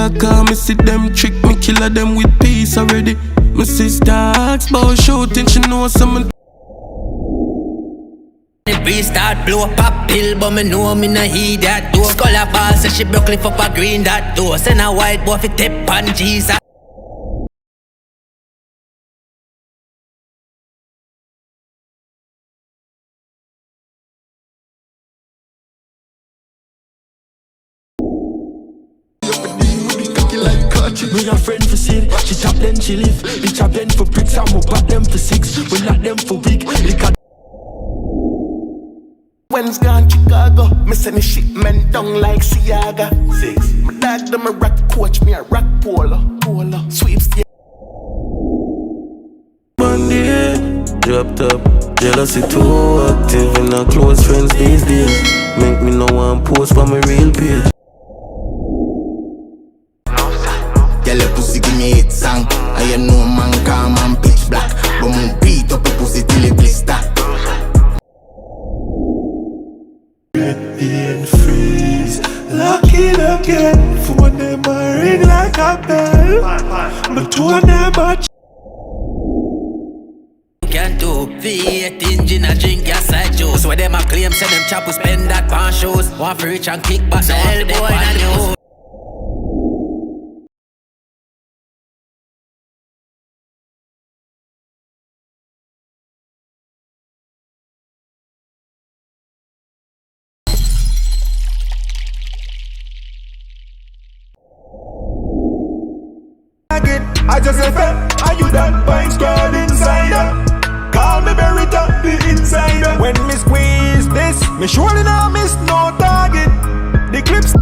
black car, me see them trick me, killer them with peace already. My sister asks about shooting, she knows someone. Restart, blow up a pill, but me know me no heed that door. Scholar ball say she broke lift up a green that door. Send a white boy fi tip on Jesus. Me a friend for sin, she chop then she live. The chop then for bricks, I'm up at them for 6. We not them for week. When's gone Chicago? Me send the shipment down like Siaga. 6. My dad them a rock coach, me a rock polo. Sweeps the Monday, dropped up. Jealousy too active in our close friends these days. Make me no one post for my real page. Girl, your pussy give me hit song. I know man calm and pitch black, but move beat up your pussy till it blister. And freeze, lock it again. For them a ring like a bell. But two of them a Can't do V8 engine and drink your side juice. Where them a claim, say them chap will spend that pan shows. One for rich and kick back, so hell boy not the I just felt, are you that fine squad insider? Call me Berita, the insider. When me squeeze this, me surely not miss no target. The clips.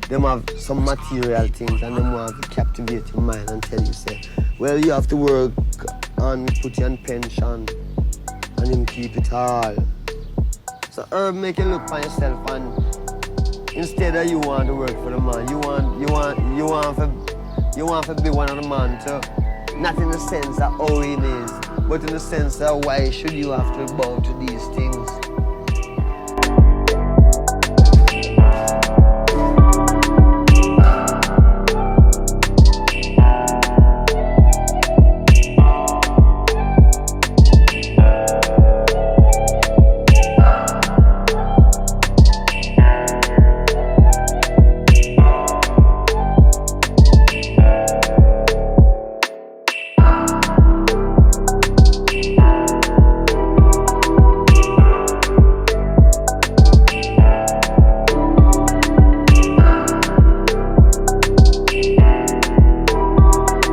Them have some material things and them want to captivate your mind and tell you, say, well, you have to work and put you on pension and him keep it all. So Herb make you look for yourself, and instead of you want to work for the man, you want to be one of the man too. Not in the sense of how he is, but in the sense of why should you have to bow to these things.